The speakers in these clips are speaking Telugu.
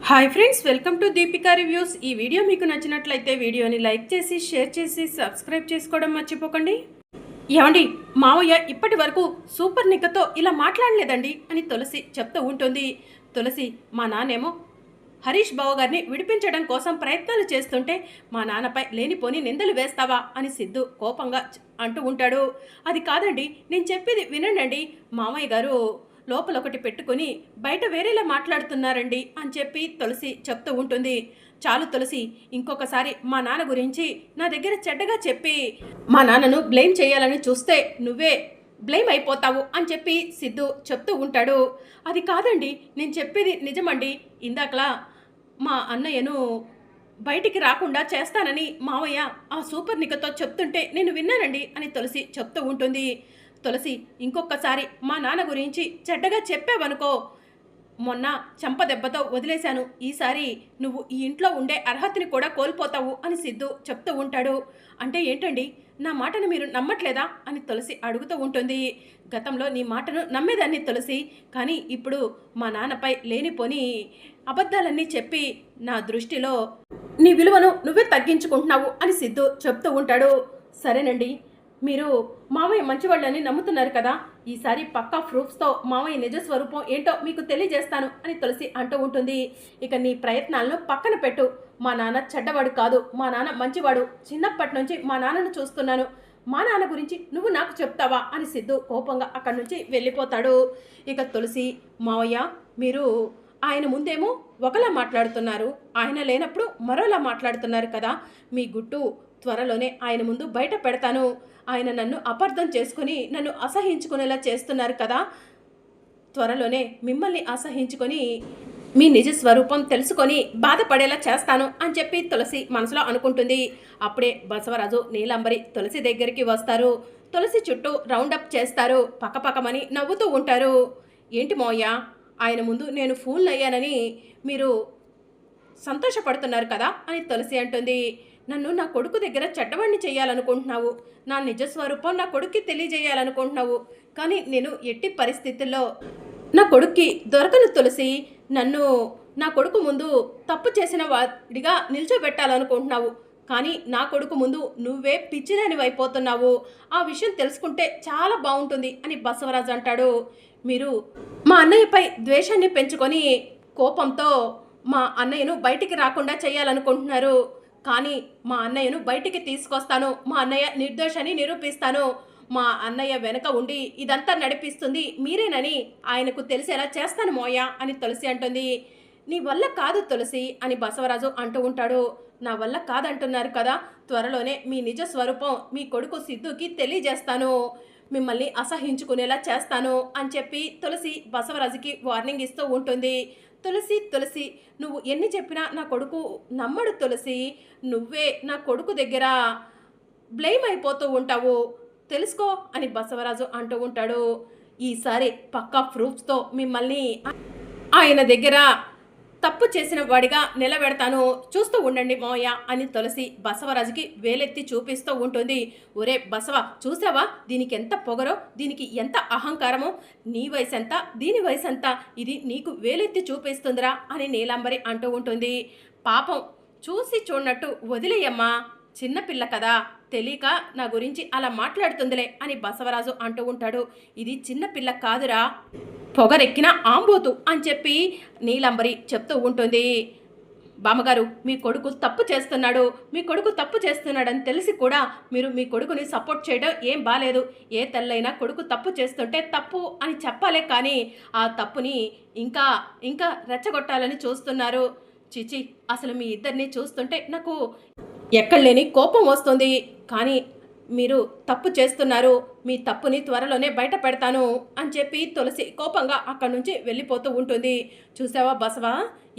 Hi friends, welcome to Deepika reviews. ఈ వీడియో మీకు నచ్చినట్లయితే వీడియోని లైక్ చేసి షేర్ చేసి సబ్స్క్రైబ్ చేసుకోవడం మర్చిపోకండి. ఏమండి, మావయ్య ఇప్పటి వరకు సూపర్ నిక్కతో ఇలా మాట్లాడలేదండి అని తులసి చెప్తూ ఉంటుంది. తులసి, మా నాన్నేమో హరీష్ బావ గారిని విడిపించడం కోసం ప్రయత్నాలు చేస్తుంటే మా నాన్నపై లేనిపోని నిందలు వేస్తావా అని సిద్ధు కోపంగా అంటూ ఉంటాడు. అది కాదండి, నేను చెప్పేది వినండి. మామయ్య గారు లోపల ఒకటి పెట్టుకుని బయట వేరేలా మాట్లాడుతున్నారండి అని చెప్పి తులసి చెప్తూ ఉంటుంది. చాలు తులసి, ఇంకొకసారి మా నాన్న గురించి నా దగ్గర చెడ్డగా చెప్పి మా నాన్నను బ్లేమ్ చేయాలని చూస్తే నువ్వే బ్లేమ్ అయిపోతావు అని చెప్పి సిద్ధు చెప్తూ ఉంటాడు. అది కాదండి, నేను చెప్పేది నిజమండి. ఇందాకలా మా అన్నయ్యను బయటికి రాకుండా చేస్తానని మావయ్య ఆ సూపర్ నికతో చెప్తుంటే నేను విన్నానండి అని తులసి చెప్తూ ఉంటుంది. తులసి, ఇంకొకసారి మా నాన్న గురించి చెడ్డగా చెప్పావనుకో, మొన్న చెంపదెబ్బతో వదిలేశాను, ఈసారి నువ్వు ఈ ఇంట్లో ఉండే అర్హతని కూడా కోల్పోతావు అని సిద్ధు చెప్తూ ఉంటాడు. అంటే ఏంటండి, నా మాటను మీరు నమ్మట్లేదా అని తులసి అడుగుతూ ఉంటుంది. గతంలో నీ మాటను నమ్మేదాన్ని తులసి, కానీ ఇప్పుడు మా నాన్నపై లేనిపోని అబద్ధాలన్నీ చెప్పి నా దృష్టిలో నీ విలువను నువ్వే తగ్గించుకుంటున్నావు అని సిద్ధు చెప్తూ ఉంటాడు. సరేనండి, మీరు మామయ్య మంచివాళ్ళని నమ్ముతున్నారు కదా, ఈసారి పక్కా ప్రూఫ్స్తో మామయ్య నిజ స్వరూపం ఏంటో మీకు తెలియజేస్తాను అని తులసి అంటూ ఉంటుంది. ఇక నీ ప్రయత్నాలను పక్కన పెట్టు. మా నాన్న చెడ్డవాడు కాదు, మా నాన్న మంచివాడు. చిన్నప్పటి నుంచి మా నాన్నను చూస్తున్నాను. మా నాన్న గురించి నువ్వు నాకు చెప్తావా అని సిద్ధు కోపంగా అక్కడి నుంచి వెళ్ళిపోతాడు. ఇక తులసి, మావయ్య మీరు ఆయన ముందేమో ఒకలా మాట్లాడుతున్నారు, ఆయన లేనప్పుడు మరోలా మాట్లాడుతున్నారు కదా, మీ గుట్టు త్వరలోనే ఆయన ముందు బయట పెడతాను. ఆయన నన్ను అపార్థం చేసుకుని నన్ను అసహించుకునేలా చేస్తున్నారు కదా, త్వరలోనే మిమ్మల్ని అసహించుకొని మీ నిజ స్వరూపం తెలుసుకొని బాధపడేలా చేస్తాను అని చెప్పి తులసి మనసులో అనుకుంటుంది. అప్పుడే బసవరాజు, నీలంబరి తులసి దగ్గరికి వస్తారు. తులసి చుట్టూ రౌండప్ చేస్తారు. పక్కపక్కమని నవ్వుతూ ఉంటారు. ఏంటి మోయ్య, ఆయన ముందు నేను ఫూల్ అయ్యానని మీరు సంతోషపడుతున్నారు కదా అని తులసి అంటుంది. నన్ను నా కొడుకు దగ్గర చెడ్డవాణ్ణి చేయాలనుకుంటున్నావు, నా నిజస్వరూపం నా కొడుక్కి తెలియజేయాలనుకుంటున్నావు, కానీ నేను ఎట్టి పరిస్థితుల్లో నా కొడుక్కి దొరకను తులసి. నన్ను నా కొడుకు ముందు తప్పు చేసిన వాడిగా నిల్చోబెట్టాలనుకుంటున్నావు, కానీ నా కొడుకు ముందు నువ్వే పిచ్చిదాని అయిపోతున్నావు. ఆ విషయం తెలుసుకుంటే చాలా బాగుంటుంది అని బసవరాజు అంటాడు. మీరు మా అన్నయ్యపై ద్వేషాన్ని పెంచుకొని కోపంతో మా అన్నయ్యను బయటికి రాకుండా చేయాలనుకుంటున్నారు, కానీ మా అన్నయ్యను బయటికి తీసుకొస్తాను. మా అన్నయ్య నిర్దోషని నిరూపిస్తాను. మా అన్నయ్య వెనక ఉండి ఇదంతా నడిపిస్తుంది మీరేనని ఆయనకు తెలిసేలా చేస్తాను మోయ అని తులసి అంటుంది. నీ వల్ల కాదు తులసి అని బసవరాజు అంటూ ఉంటాడు. నా వల్ల కాదంటున్నారు కదా, త్వరలోనే మీ నిజ స్వరూపం మీ కొడుకు సిద్ధుకి తెలియజేస్తాను, మిమ్మల్ని అసహించుకునేలా చేస్తాను అని చెప్పి తులసి బసవరాజుకి వార్నింగ్ ఇస్తూ ఉంటుంది. తులసి, తులసి, నువ్వు ఎన్ని చెప్పినా నా కొడుకు నమ్మడు తులసి. నువ్వే నా కొడుకు దగ్గర బ్లేమ్ అయిపోతూ ఉంటావు, తెలుసుకో అని బసవరాజు అంటూ ఉంటాడు. ఈసారి పక్కా ప్రూఫ్స్తో మిమ్మల్ని ఆయన దగ్గర తప్పు చేసిన వాడిగా నిలబెడతాను, చూస్తూ ఉండండి మోయ అని తులసి బసవరాజుకి వేలెత్తి చూపిస్తూ ఉంటుంది. ఒరే బసవ, చూసావా దీనికి ఎంత పొగరో, దీనికి ఎంత అహంకారమో, నీ వయసు ఎంత, దీని వయసు ఎంత, ఇది నీకు వేలెత్తి చూపిస్తుందిరా అని నీలాంబరి అంటూ ఉంటుంది. పాపం చూసి చూడనట్టు వదిలేయమ్మా, చిన్నపిల్ల కదా, తెలియక నా గురించి అలా మాట్లాడుతుందిలే అని బసవరాజు అంటూ ఉంటాడు. ఇది చిన్నపిల్ల కాదురా, పొగరెక్కిన ఆంబోతు అని చెప్పి నీలంబరి చెప్తూ ఉంటుంది. బామ్మగారు, మీ కొడుకు తప్పు చేస్తున్నాడు, మీ కొడుకు తప్పు చేస్తున్నాడని తెలిసి కూడా మీరు మీ కొడుకుని సపోర్ట్ చేయడం ఏం బాలేదు. ఏ తల్లైనా కొడుకు తప్పు చేస్తుంటే తప్పు అని చెప్పాలే, కానీ ఆ తప్పుని ఇంకా ఇంకా రెచ్చగొట్టాలని చూస్తున్నారు. చిచి, అసలు మీ ఇద్దరిని చూస్తుంటే నాకు ఎక్కడలేని కోపం వస్తుంది. కానీ మీరు తప్పు చేస్తున్నారు, మీ తప్పుని త్వరలోనే బయట పెడతాను అని చెప్పి తులసి కోపంగా అక్కడి నుంచి వెళ్ళిపోతూ ఉంటుంది. చూసావా బసవా,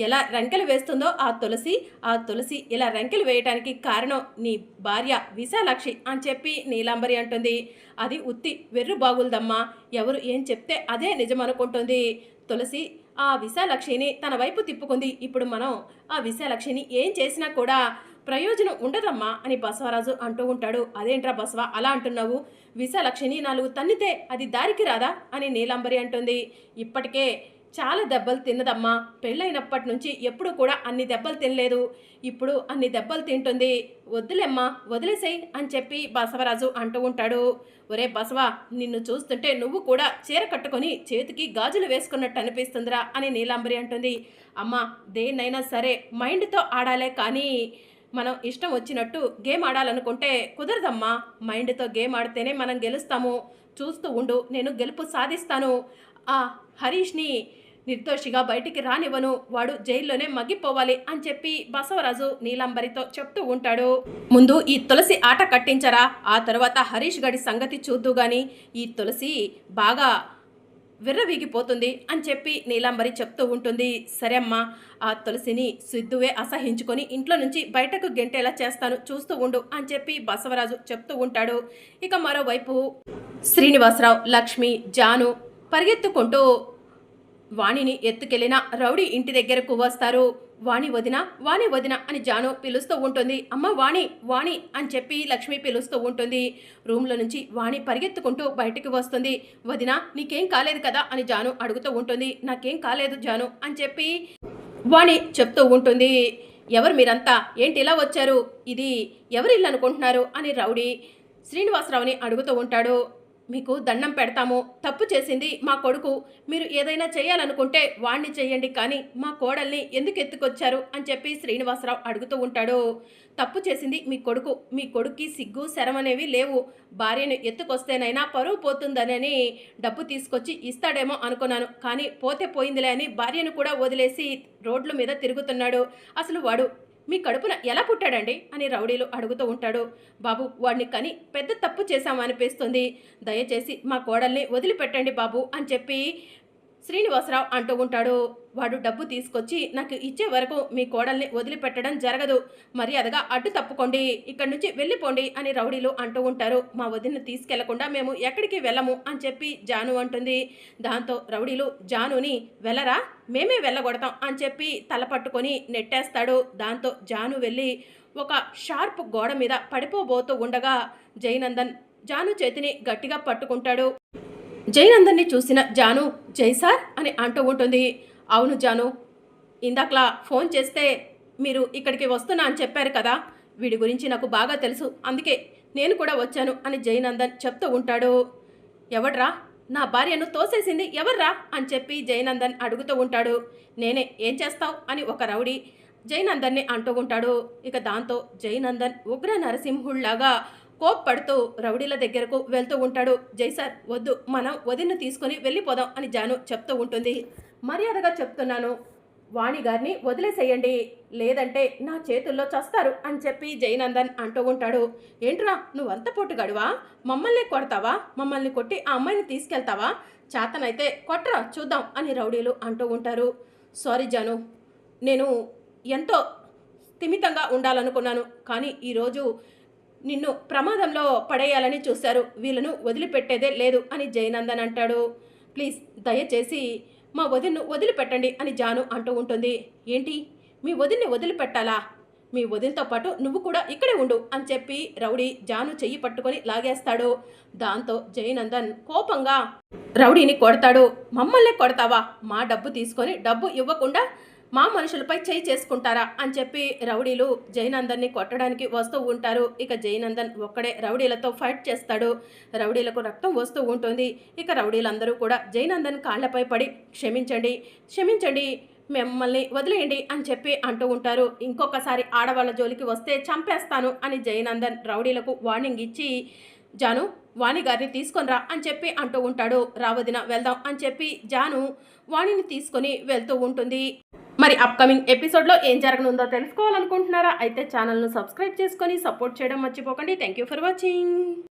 ఎలా రంకెలు వేస్తుందో ఆ తులసి ఇలా రంకెలు వేయటానికి కారణం నీ భార్య విశాలాక్షి అని చెప్పి నీలాంబరి అంటుంది. అది ఉత్తి వెర్రు బాగులదమ్మా, ఎవరు ఏం చెప్తే అదే నిజం అనుకుంటుంది. తులసి ఆ విశాలాక్షిని తన వైపు తిప్పుకుంది. ఇప్పుడు మనం ఆ విశాలాక్షిని ఏం చేసినా కూడా ప్రయోజనం ఉండదమ్మా అని బసవరాజు అంటూ ఉంటాడు. అదేంట్రా బసవ అలా అంటున్నావు, విశాలక్షిని 4 తన్నితే అది దారికి రాదా అని నీలాంబరి అంటుంది. ఇప్పటికే చాలా దెబ్బలు తిన్నదమ్మా. పెళ్ళైనప్పటి నుంచి ఎప్పుడు కూడా అన్ని దెబ్బలు తినలేదు. ఇప్పుడు అన్ని దెబ్బలు తింటుంది. వద్దులేమ్మా, వదిలేసేయ్ అని చెప్పి బసవరాజు అంటూ ఉంటాడు. ఒరే బసవ, నిన్ను చూస్తుంటే నువ్వు కూడా చీర కట్టుకొని చేతికి గాజులు వేసుకున్నట్టు అనిపిస్తుందిరా అని నీలాంబరి అంటుంది. అమ్మా, దేన్నైనా సరే మైండ్తో ఆడాలే కానీ మనం ఇష్టం వచ్చినట్టు గేమ్ ఆడాలనుకుంటే కుదరదమ్మా. మైండ్తో గేమ్ ఆడితేనే మనం గెలుస్తాము. చూస్తూ ఉండు, నేను గెలుపు సాధిస్తాను. ఆ హరీష్ని నిర్దోషిగా బయటికి రానివ్వను, వాడు జైల్లోనే మగ్గిపోవాలి అని చెప్పి బసవరాజు నీలాంబరితో చెప్తూ ఉంటాడు. ముందు ఈ తులసి ఆట కట్టించరా, ఆ తర్వాత హరీష్ గడి సంగతి చూద్దు గాని. ఈ తులసి బాగా విర్రవీగిపోతుంది అని చెప్పి నీలాంబరి చెప్తూ ఉంటుంది. సరే అమ్మా, ఆ తులసిని సిద్ధువే అసహించుకొని ఇంట్లో నుంచి బయటకు గెంటేలా చేస్తాను, చూస్తూ ఉండు అని చెప్పి బసవరాజు చెప్తూ ఉంటాడు. ఇక మరోవైపు శ్రీనివాసరావు, లక్ష్మి, జాను పరిగెత్తుకుంటూ వాణిని ఎత్తుకెళ్లిన రౌడీ ఇంటి దగ్గరకు వస్తారు. వాణి వదిన, వాణి వదిన అని జాను పిలుస్తూ ఉంటుంది. అమ్మ వాణి, వాణి అని చెప్పి లక్ష్మి పిలుస్తూ ఉంటుంది. రూమ్లో నుంచి వాణి పరిగెత్తుకుంటూ బయటికి వస్తుంది. వదిన, నీకేం కాలేదు కదా అని జాను అడుగుతూ ఉంటుంది. నాకేం కాలేదు జాను అని చెప్పి వాణి చెప్తూ ఉంటుంది. ఎవరు మీరంతా, ఏంటి ఇలా వచ్చారు, ఇది ఎవరిల్లు అనుకుంటున్నారు అని రౌడీ శ్రీనివాసరావుని అడుగుతూ ఉంటాడు. మీకు దండం పెడతాము, తప్పు చేసింది మా కొడుకు, మీరు ఏదైనా చేయాలనుకుంటే వాణ్ణి చేయండి, కానీ మా కోడల్ని ఎందుకు ఎత్తుకొచ్చారు అని చెప్పి శ్రీనివాసరావు అడుగుతూ ఉంటాడు. తప్పు చేసింది మీ కొడుకు, మీ కొడుక్కి సిగ్గు శరం అనేవి లేవు. భార్యను ఎత్తుకొస్తేనైనా పరువు పోతుందనని డబ్బు తీసుకొచ్చి ఇస్తాడేమో అనుకున్నాను, కానీ పోతే పోయిందిలే అని భార్యను కూడా వదిలేసి రోడ్ల మీద తిరుగుతున్నాడు. అసలు వాడు మీ కడుపున ఎలా పుట్టాడండి అని రౌడీలు అడుగుతూ ఉంటాడు. బాబు, వాడిని కని పెద్ద తప్పు చేశామనిపిస్తుంది, దయచేసి మా కోడల్ని వదిలిపెట్టండి బాబు అని చెప్పి శ్రీనివాసరావు అంటూ ఉంటాడు. వాడు డబ్బు తీసుకొచ్చి నాకు ఇచ్చే వరకు మీ కోడల్ని వదిలిపెట్టడం జరగదు, మర్యాదగా అడ్డు తప్పుకోండి, ఇక్కడి నుంచి వెళ్ళిపోండి అని రౌడీలు అంటూ ఉంటారు. మా వదిన్ని తీసుకెళ్లకుండా మేము ఎక్కడికి వెళ్ళము అని చెప్పి జాను అంటుంది. దాంతో రౌడీలు జానుని వెళ్ళరా, మేమే వెళ్ళగొడతాం అని చెప్పి తల పట్టుకొని నెట్టేస్తాడు. దాంతో జాను వెళ్ళి ఒక షార్ప్ గోడ మీద పడిపోబోతూ ఉండగా జయనందన్ జాను చేతిని గట్టిగా పట్టుకుంటాడు. జయనందన్ని చూసిన జాను జై సార్ అని అంటూ ఉంటుంది. అవును జాను, ఇందాకలా ఫోన్ చేస్తే మీరు ఇక్కడికి వస్తున్నా అని చెప్పారు కదా, వీడి గురించి నాకు బాగా తెలుసు, అందుకే నేను కూడా వచ్చాను అని జయనందన్ చెప్తూ ఉంటాడు. ఎవడ్రా నా భార్యను తోసేసింది, ఎవర్రా అని చెప్పి జయనందన్ అడుగుతూ ఉంటాడు. నేనే, ఏం చేస్తావు అని ఒక రౌడీ జయనందన్ని అంటూ ఉంటాడు. ఇక దాంతో జయనందన్ ఉగ్ర నరసింహుళ్లాగా కోప్పడుతూ రౌడీల దగ్గరకు వెళ్తూ ఉంటాడు. జై సార్, వద్దు, మనం వదిన్ను తీసుకొని వెళ్ళిపోదాం అని జాను చెప్తూ ఉంటుంది. మర్యాదగా చెప్తున్నాను, వాణి గారిని వదిలేసేయండి, లేదంటే నా చేతుల్లో చస్తారు అని చెప్పి జయనందన్ అంటూ ఉంటాడు. ఏంట్రా నువ్వంత పొట్టుగడువా, మమ్మల్ని కొడతావా, మమ్మల్ని కొట్టి ఆ అమ్మాయిని తీసుకెళ్తావా, చేతనైతే కొట్టరా చూద్దాం అని రౌడీలు అంటూ ఉంటారు. సారీ జాను, నేను ఎంతో స్థిమితంగా ఉండాలనుకున్నాను, కానీ ఈరోజు నిన్ను ప్రమాదంలో పడేయాలని చూశారు, వీళ్ళను వదిలిపెట్టేదే లేదు అని జయనందన్ అంటాడు. ప్లీజ్ దయచేసి మా వదిన్ను వదిలిపెట్టండి అని జాను అంటూ ఉంటుంది. ఏంటి, మీ వదిన్ని వదిలిపెట్టాలా, మీ వదినతో పాటు నువ్వు కూడా ఇక్కడే ఉండు అని చెప్పి రౌడీ జాను చెయ్యి పట్టుకొని లాగేస్తాడు. దాంతో జయనందన్ కోపంగా రౌడీని కొడతాడు. మమ్మల్ని కొడతావా, మా డబ్బు తీసుకొని డబ్బు ఇవ్వకుండా మా మనుషులపై చేయి చేసుకుంటారా అని చెప్పి రౌడీలు జయనందన్ని కొట్టడానికి వస్తూ ఉంటారు. ఇక జయనందన్ ఒక్కడే రౌడీలతో ఫైట్ చేస్తాడు. రౌడీలకు రక్తం వస్తూ ఉంటుంది. ఇక రౌడీలందరూ కూడా జయనందన్ కాళ్లపై పడి క్షమించండి, క్షమించండి, మిమ్మల్ని వదిలేయండి అని చెప్పి అంటూ ఉంటారు. ఇంకొకసారి ఆడవాళ్ళ జోలికి వస్తే చంపేస్తాను అని జయనందన్ రౌడీలకు వార్నింగ్ ఇచ్చి జాను వాణి గారిని తీసుకొనిరా అని చెప్పి అంటూ ఉంటాడు. రావదిన వెళ్దాం అని చెప్పి జాను వాణిని తీసుకొని వెళ్తూ ఉంటుంది. మరి అప్కమింగ్ ఎపిసోడ్లో ఏం జరగనుందో తెలుసుకోవాలనుకుంటున్నారా? అయితే ఛానల్ను సబ్స్క్రైబ్ చేసుకొని సపోర్ట్ చేయడం మర్చిపోకండి. Thank you for watching.